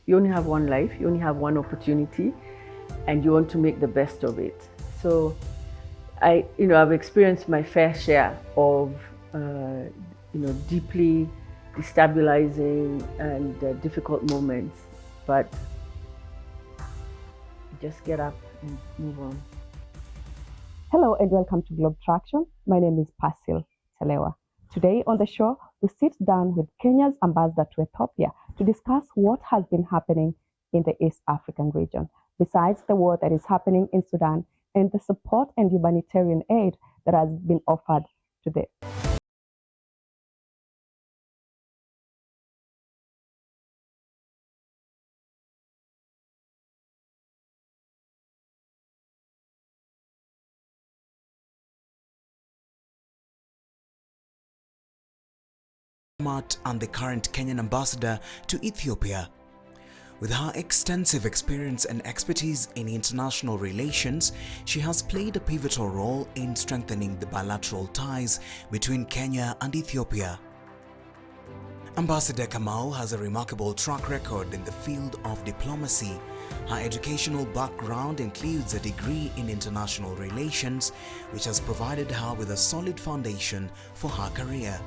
You only have one life, you only have one opportunity, and you want to make the best of it. So I've experienced my fair share of, deeply destabilizing and difficult moments, but just get up and move on. Hello and welcome to GlobeTraktion. My name is Telewa. Today on the show, we sit down with Kenya's ambassador to Ethiopia to discuss what has been happening in the East African region, besides the war that is happening in Sudan and the support and humanitarian aid that has been offered to the and the current Kenyan ambassador to Ethiopia. With her extensive experience and expertise in international relations, she has played a pivotal role in strengthening the bilateral ties between Kenya and Ethiopia. Ambassador Kamau has a remarkable track record in the field of diplomacy. Her educational background includes a degree in international relations, which has provided her with a solid foundation for her career.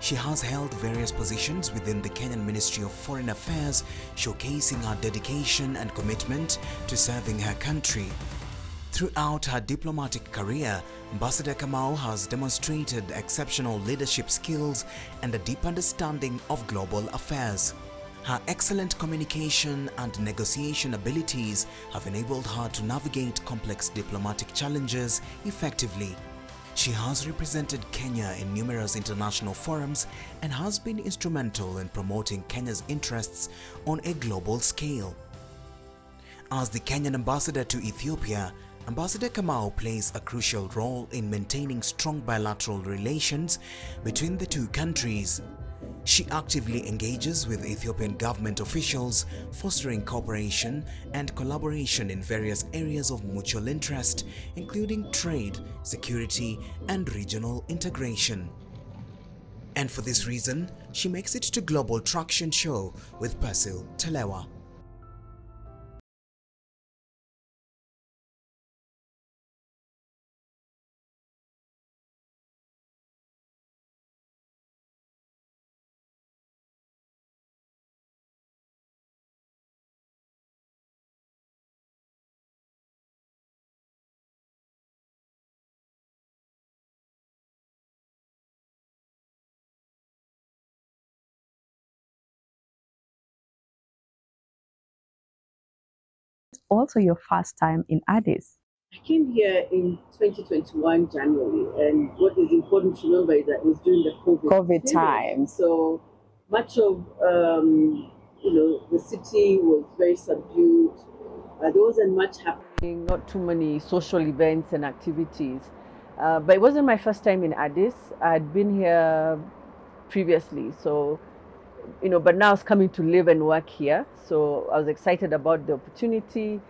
She has held various positions within the Kenyan Ministry of Foreign Affairs, showcasing her dedication and commitment to serving her country. Throughout her diplomatic career, Ambassador Kamau has demonstrated exceptional leadership skills and a deep understanding of global affairs. Her excellent communication and negotiation abilities have enabled her to navigate complex diplomatic challenges effectively. She has represented Kenya in numerous international forums and has been instrumental in promoting Kenya's interests on a global scale. As the Kenyan ambassador to Ethiopia, Ambassador Kamau plays a crucial role in maintaining strong bilateral relations between the two countries. She actively engages with Ethiopian government officials, fostering cooperation and collaboration in various areas of mutual interest, including trade, security, and regional integration. And for this reason, she makes it to GlobeTraktion show with Telewa. also your first time in Addis. I came here in 2021 January, and what is important to remember is that it was during the COVID period. Time. So much of the city was very subdued. There wasn't much happening, not too many social events and activities. But it wasn't my first time in Addis. I'd been here previously, so but now I was coming to live and work here. So I was excited about the opportunity.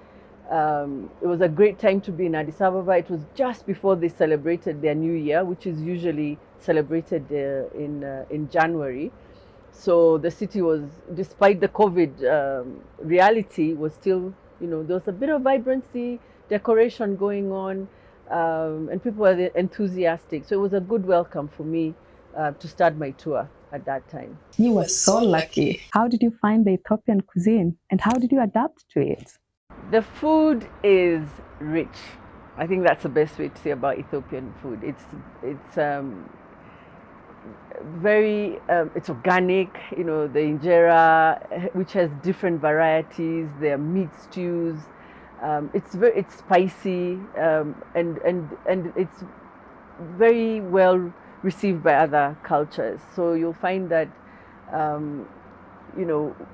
It was a great time to be in Addis Ababa. It was just before they celebrated their new year, which is usually celebrated in January. So the city was, despite the COVID reality, was still, there was a bit of vibrancy, decoration going on, and people were enthusiastic. So it was a good welcome for me to start my tour at that time. You were so lucky. How did you find the Ethiopian cuisine and how did you adapt to it? The food is rich. I think that's the best way to say about Ethiopian food. It's very it's organic. The injera, which has different varieties. There are meat stews. It's spicy and it's very well received by other cultures. So you'll find that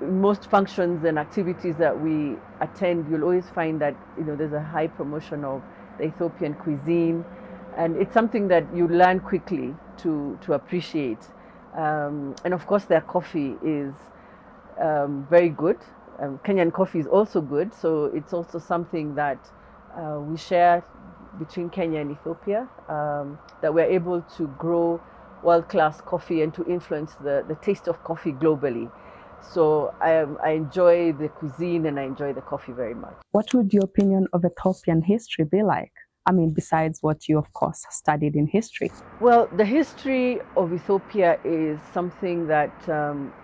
most functions and activities that we attend, you'll always find that there's a high promotion of the Ethiopian cuisine, and it's something that you learn quickly to appreciate. And of course, their coffee is very good. Kenyan coffee is also good, so it's also something that we share between Kenya and Ethiopia, that we're able to grow world-class coffee and to influence the taste of coffee globally. So I enjoy the cuisine and I enjoy the coffee very much. What would your opinion of Ethiopian history be like? I mean, besides what you, of course, studied in history. Well, the history of Ethiopia is something that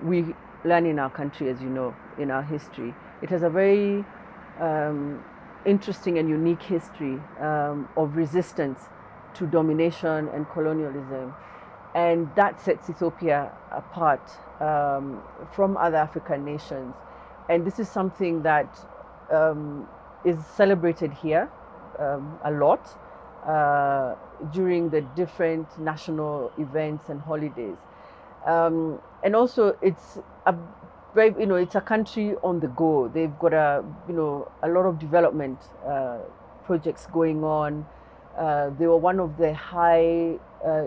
we learn in our country, as you know, in our history. It has a very interesting and unique history of resistance to domination and colonialism. And that sets Ethiopia apart from other African nations. And this is something that is celebrated here a lot during the different national events and holidays. And also it's a very, it's a country on the go. They've got a lot of development projects going on. They were one of the high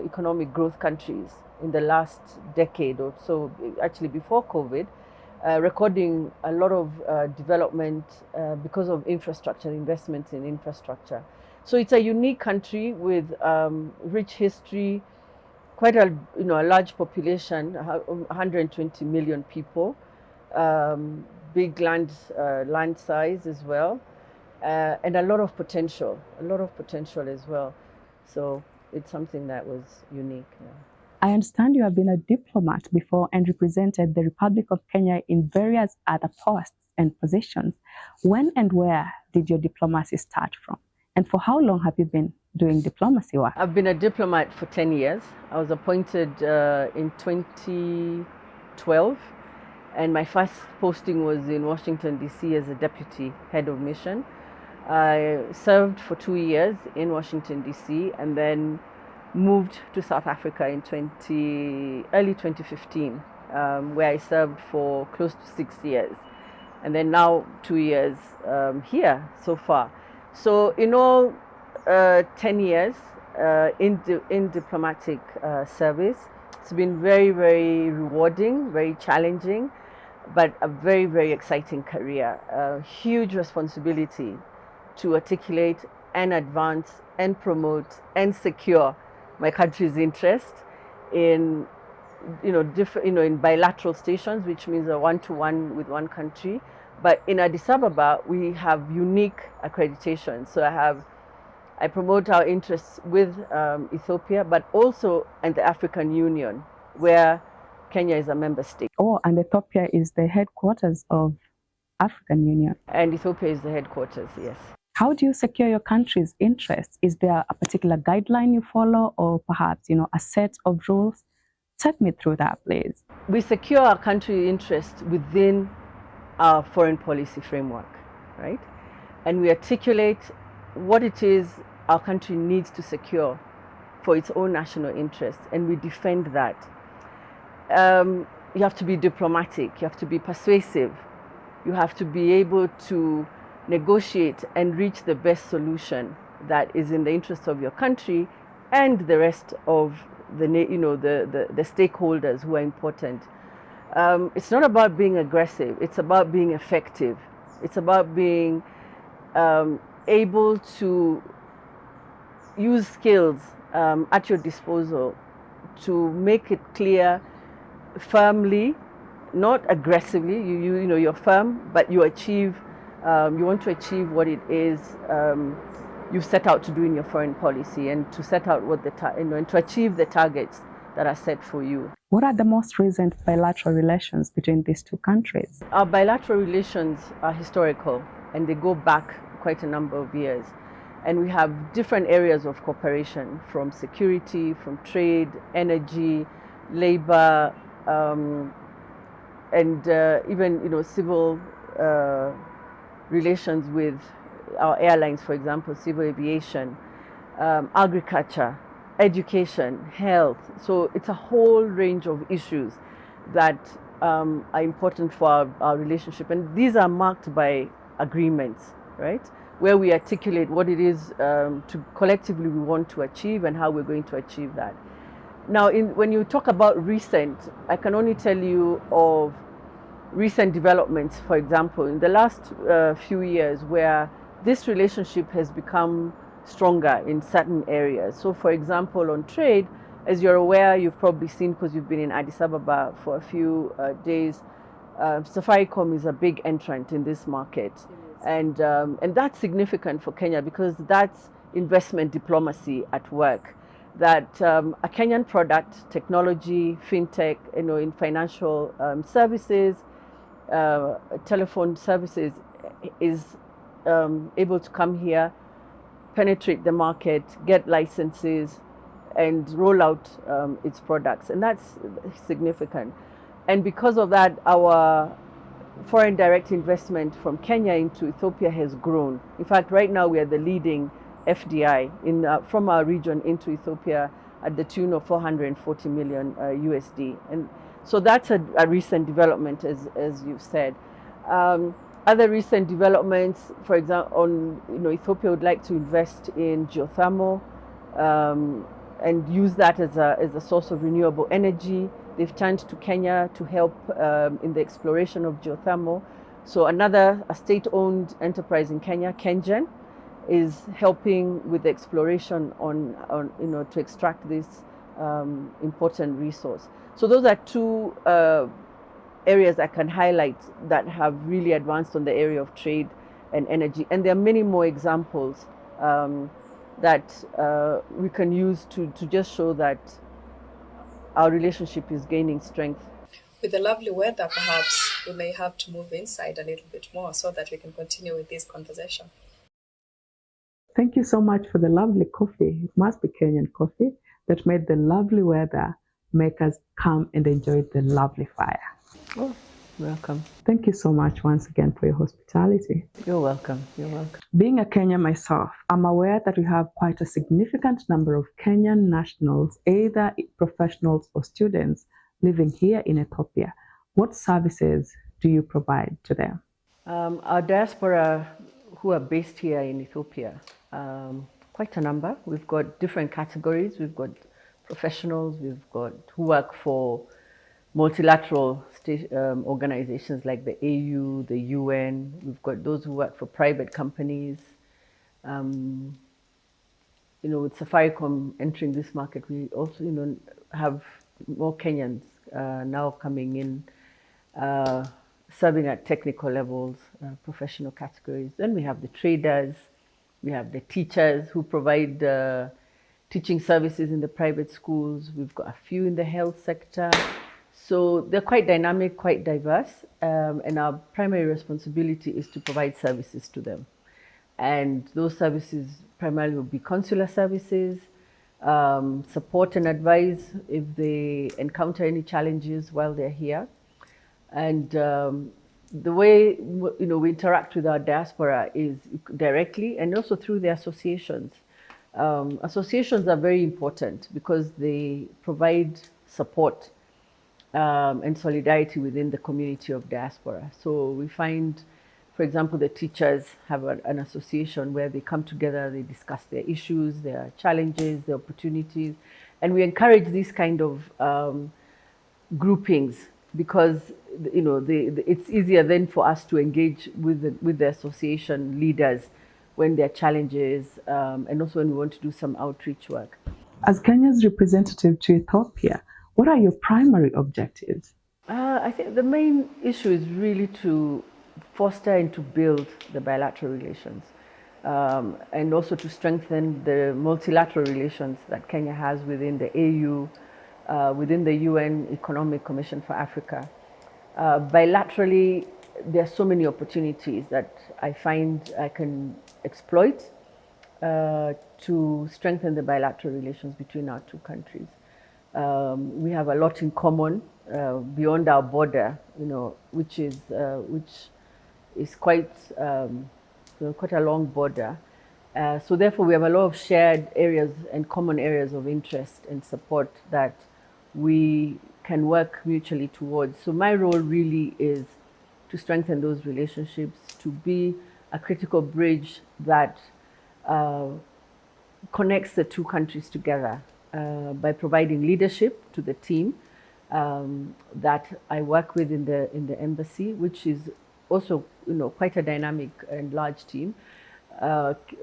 economic growth countries in the last decade or so, actually before COVID, recording a lot of development because of infrastructure, investments in infrastructure. So it's a unique country with rich history, quite a large population, 120 million people, big land size as well, and a lot of potential as well. So it's something that was unique. Yeah. I understand you have been a diplomat before and represented the Republic of Kenya in various other posts and positions. When and where did your diplomacy start from? And for how long have you been doing diplomacy work? I've been a diplomat for 10 years. I was appointed in 2012, and my first posting was in Washington, D.C. as a deputy head of mission. I served for 2 years in Washington, D.C., and then moved to South Africa in early 2015, where I served for close to 6 years, and then now 2 years here so far. So in all, 10 years in diplomatic service. It's been very, very rewarding, very challenging, but a very, very exciting career. A huge responsibility to articulate and advance and promote and secure my country's interest in in bilateral stations, which means a one-to-one with one country. But in Addis Ababa, we have unique accreditation. So I promote our interests with Ethiopia, but also in the African Union, where Kenya is a member state. Oh, and Ethiopia is the headquarters of African Union. And Ethiopia is the headquarters, yes. How do you secure your country's interests? Is there a particular guideline you follow, or perhaps, a set of rules? Take me through that, please. We secure our country's interests within our foreign policy framework, right? And we articulate what it is our country needs to secure for its own national interests, and we defend that. You have to be diplomatic, you have to be persuasive, you have to be able to negotiate and reach the best solution that is in the interest of your country and the rest of the stakeholders who are important. It's not about being aggressive, it's about being effective. It's about being able to use skills at your disposal to make it clear firmly, not aggressively. You're firm, but you want to achieve what it is you set out to do in your foreign policy, and to set out what and to achieve the targets that are set for you. What are the most recent bilateral relations between these two countries? Our bilateral relations are historical, and they go back quite a number of years. And we have different areas of cooperation, from security, from trade, energy, labor, and even civil relations with our airlines, for example, civil aviation, agriculture, education, health. So it's a whole range of issues that are important for our relationship, and these are marked by agreements, right, where we articulate what it is to collectively we want to achieve and how we're going to achieve that. Now, when you talk about recent, I can only tell you of recent developments, for example, in the last few years, where this relationship has become stronger in certain areas. So, for example, on trade, as you're aware, you've probably seen, because you've been in Addis Ababa for a few days, Safaricom is a big entrant in this market, and that's significant for Kenya because that's investment diplomacy at work. That a Kenyan product, technology, fintech, in financial services, telephone services, is able to come here, penetrate the market, get licenses, and roll out its products, and that's significant. And because of that, our foreign direct investment from Kenya into Ethiopia has grown. In fact, right now we are the leading FDI from our region into Ethiopia at the tune of 440 million USD. And so that's a recent development, as you've said. Other recent developments, for example, Ethiopia would like to invest in geothermal and use that as a source of renewable energy. They've turned to Kenya to help in the exploration of geothermal. So a state-owned enterprise in Kenya, Kenyan, is helping with the exploration to extract this important resource. So those are two areas I can highlight that have really advanced on the area of trade and energy. And there are many more examples that we can use to just show that our relationship is gaining strength. With the lovely weather, perhaps we may have to move inside a little bit more so that we can continue with this conversation. Thank you so much for the lovely coffee. It must be Kenyan coffee that made the lovely weather make us come and enjoy the lovely fire. Oh, welcome. Thank you so much once again for your hospitality. You're welcome. You're welcome. Being a Kenyan myself, I'm aware that we have quite a significant number of Kenyan nationals, either professionals or students, living here in Ethiopia. What services do you provide to them? Our diaspora who are based here in Ethiopia, quite a number. We've got different categories. We've got professionals, we've got who work for multilateral organizations like the AU, the UN. We've got those who work for private companies. With Safaricom entering this market, we also, have more Kenyans now coming in, serving at technical levels, professional categories. Then we have the traders, we have the teachers who provide teaching services in the private schools. We've got a few in the health sector. So they're quite dynamic, quite diverse, and our primary responsibility is to provide services to them. And those services primarily will be consular services, support and advise if they encounter any challenges while they're here. And the way we interact with our diaspora is directly and also through the associations. Associations are very important because they provide support and solidarity within the community of diaspora. So we find, for example, the teachers have an association where they come together, they discuss their issues, their challenges, their opportunities, and we encourage these kind of groupings because it's easier then for us to engage with the association leaders when there are challenges and also when we want to do some outreach work. As Kenya's representative to Ethiopia, what are your primary objectives? I think the main issue is really to foster and to build the bilateral relations and also to strengthen the multilateral relations that Kenya has within the AU, within the UN Economic Commission for Africa. Bilaterally, there are so many opportunities that I find I can exploit to strengthen the bilateral relations between our two countries. We have a lot in common beyond our border, which is quite quite a long border. So therefore, we have a lot of shared areas and common areas of interest and support that we can work mutually towards. So my role really is to strengthen those relationships, to be a critical bridge that connects the two countries together by providing leadership to the team that I work with in the embassy, which is also quite a dynamic and large team.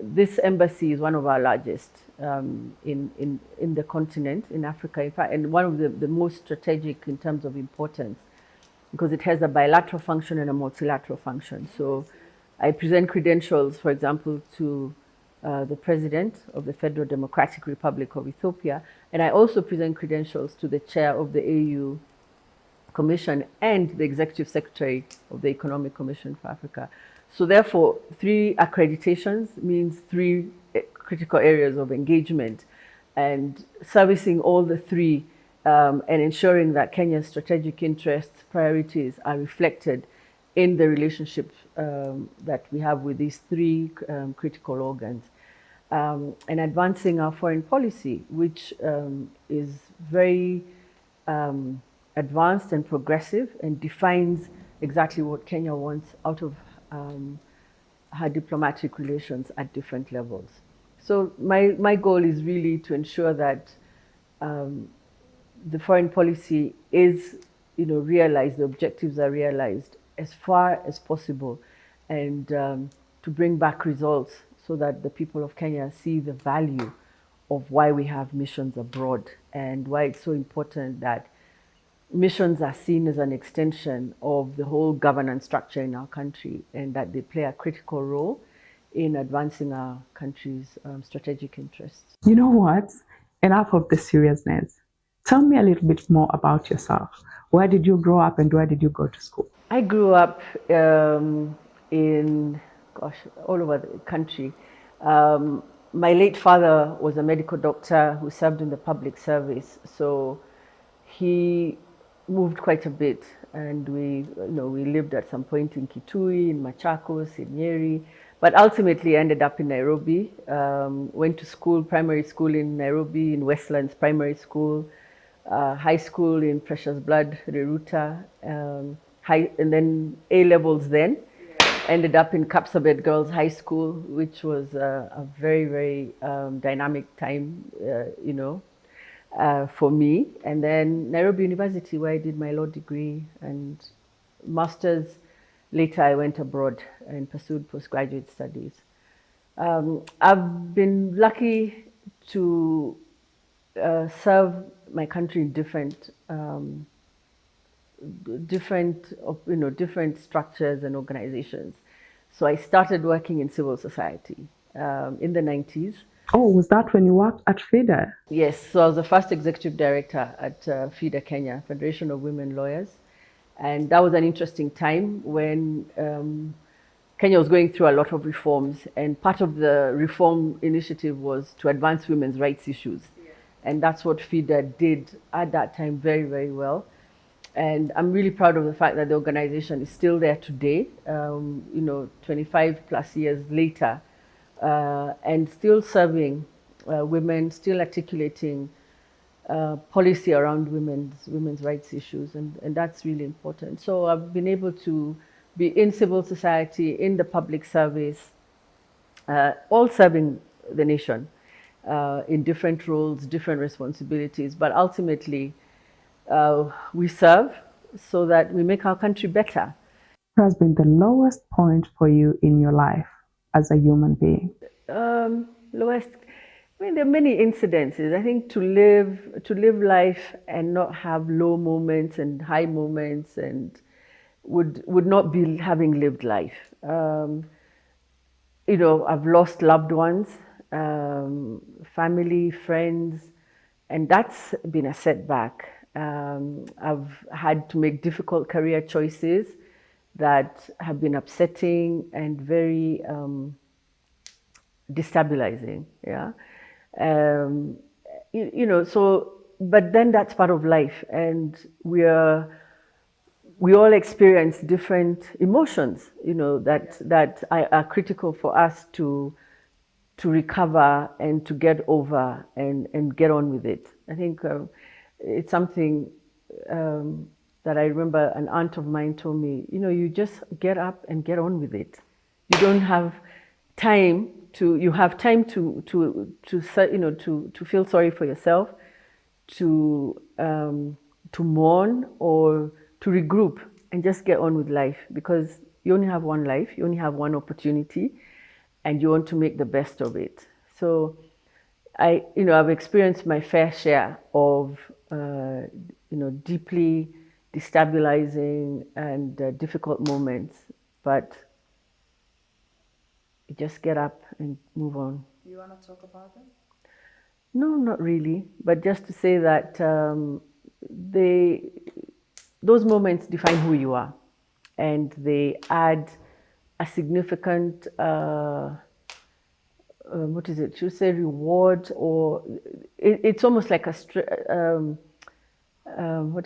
This embassy is one of our largest in the continent, in Africa, in fact, and one of the most strategic in terms of importance. because it has a bilateral function and a multilateral function. So I present credentials, for example, to the President of the Federal Democratic Republic of Ethiopia, and I also present credentials to the Chair of the AU Commission and the Executive Secretary of the Economic Commission for Africa. So therefore, 3 accreditations means 3 critical areas of engagement, and servicing all the 3 and ensuring that Kenya's strategic interests, priorities are reflected in the relationship that we have with these 3 critical organs. And advancing our foreign policy, which is very advanced and progressive and defines exactly what Kenya wants out of her diplomatic relations at different levels. So my goal is really to ensure that the foreign policy is, realized, the objectives are realized as far as possible, and to bring back results so that the people of Kenya see the value of why we have missions abroad and why it's so important that missions are seen as an extension of the whole governance structure in our country, and that they play a critical role in advancing our country's strategic interests. You know what? Enough of the seriousness. Tell me a little bit more about yourself. Where did you grow up and where did you go to school? I grew up in, all over the country. My late father was a medical doctor who served in the public service, so he moved quite a bit, and we lived at some point in Kitui, in Machakos, in Nyeri, but ultimately ended up in Nairobi. Went to school, primary school in Nairobi, in Westlands Primary School, high school in Precious Blood, Reruta, and then A-levels then. Ended up in Kapsabet Girls High School, which was a very, very dynamic time, for me. And then Nairobi University, where I did my law degree and master's. Later, I went abroad and pursued postgraduate studies. I've been lucky to serve my country in different structures and organizations. So I started working in civil society in the 90s. Oh, was that when you worked at FIDA? Yes, so I was the first executive director at FIDA Kenya, Federation of Women Lawyers. And that was an interesting time when Kenya was going through a lot of reforms, and part of the reform initiative was to advance women's rights issues. Yeah. And that's what FIDA did at that time very, very well. And I'm really proud of the fact that the organization is still there today, 25 plus years later, and still serving women, still articulating policy around women's rights issues, and that's really important. So I've been able to be in civil society, in the public service, all serving the nation in different roles, different responsibilities, but ultimately we serve so that we make our country better. What has been the lowest point for you in your life as a human being? Lowest, there are many incidences. I think to live life and not have low moments and high moments, and would not be having lived life. I've lost loved ones, family, friends, and that's been a setback. I've had to make difficult career choices that have been upsetting and very destabilizing. Yeah. But then that's part of life, and we all experience different emotions, that are critical for us to recover and to get over and get on with it. I think it's something that I remember an aunt of mine told me, you just get up and get on with it. You don't have time you have time to feel sorry for yourself, to mourn, or to regroup and just get on with life, because you only have one life, you only have one opportunity, and you want to make the best of it. So I've experienced my fair share of deeply destabilizing and difficult moments, but you just get up and move on. Do you want to talk about them? No, not really, but just to say that those moments define who you are, and they add a significant what is it? Should say reward, or it's almost like what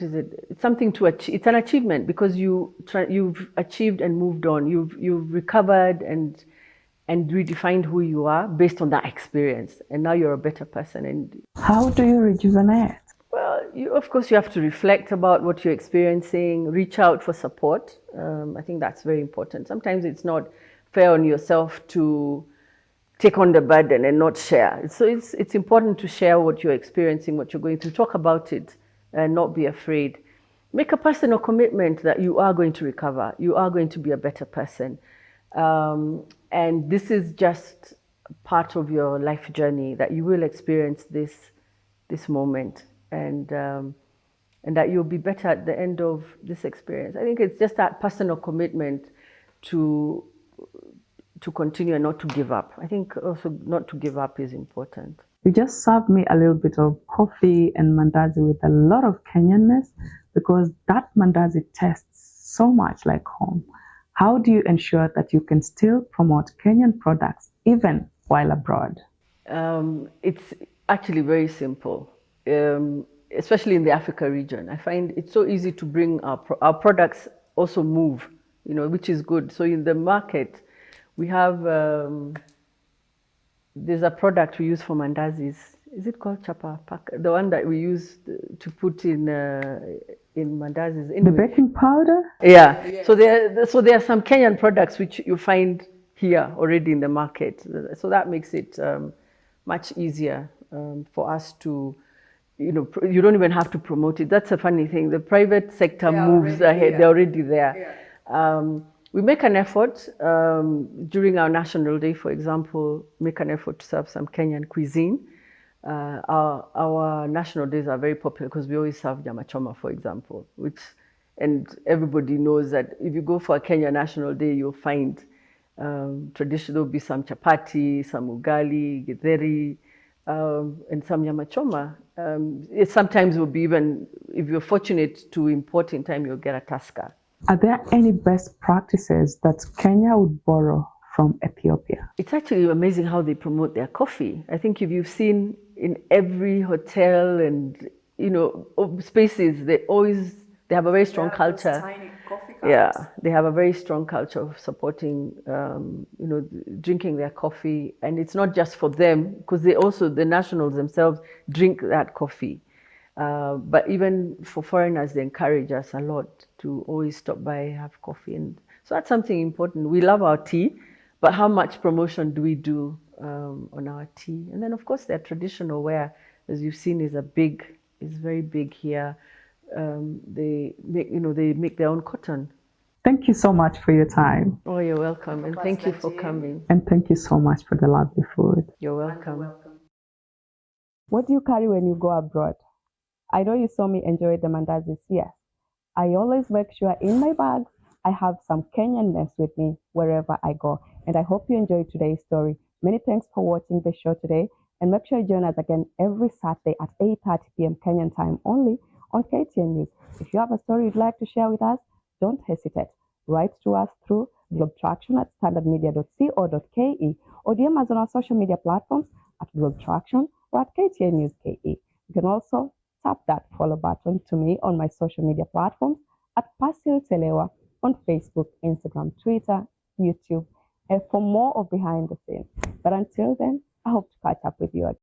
is it? It's something to achieve. It's an achievement because you've achieved and moved on. You've recovered and redefined who you are based on that experience, and now you're a better person. And How do you rejuvenate? well, of course, you have to reflect about what you're experiencing, reach out for support. I think that's very important. Sometimes it's not fair on yourself to take on the burden and not share. So it's important to share what you're experiencing, what you're going through, talk about it and not be afraid. Make a personal commitment that you are going to recover, you are going to be a better person. And this is just part of your life journey, that you will experience this moment, and that you'll be better at the end of this experience. I think it's just that personal commitment to continue and not to give up. I think also not to give up is important. You just served me a little bit of coffee and mandazi with a lot of Kenyanness, because that mandazi tastes so much like home. How do you ensure that you can still promote Kenyan products even while abroad? It's actually very simple, especially in the Africa region. I find it's so easy to bring our products also move, which is good. So in the market, we have, there's a product we use for mandazis. Is it called chapa pak? The one that we use to put in mandazis. Anyway. The baking powder? Yeah. Yes. So there are some Kenyan products which you find here already in the market. So that makes it much easier for us to, you don't even have to promote it. That's a funny thing. The private sector moves ahead. They're already there. Yeah. We make an effort during our National Day, for example, make an effort to serve some Kenyan cuisine. Our National Days are very popular because we always serve nyama choma, for example, and everybody knows that if you go for a Kenya National Day, you'll find traditional, there'll be some chapati, some ugali, githeri, and some nyama choma. It sometimes will be even, if you're fortunate to import in time, you'll get a taska. Are there any best practices that Kenya would borrow from Ethiopia? It's actually amazing how they promote their coffee. I think if you've seen in every hotel and spaces, they have a very strong culture. Tiny coffee cups. Yeah, they have a very strong culture of supporting, drinking their coffee, and it's not just for them, because the nationals themselves drink that coffee. But even for foreigners, they encourage us a lot to always stop by, have coffee. And so that's something important. We love our tea, but how much promotion do we do on our tea? And then, of course, their traditional wear, as you've seen, is very big here. They make their own cotton. Thank you so much for your time. Oh, you're welcome. And thank you for coming. And thank you so much for the lovely food. You're welcome. What do you carry when you go abroad? I know you saw me enjoy the mandazis here. I always make sure in my bag I have some Kenyanness with me wherever I go. And I hope you enjoyed today's story. Many thanks for watching the show today. And make sure you join us again every Saturday at 8:30 p.m. Kenyan time only on KTN News. If you have a story you'd like to share with us, don't hesitate. Write to us through GlobeTraktion at standardmedia.co.ke or DM us on our social media platforms at GlobeTraktion or at KTN News KE. You can also tap that follow button to me on my social media platforms at Pasil Telewa on Facebook, Instagram, Twitter, YouTube, and for more of behind the scenes. But until then, I hope to catch up with you again.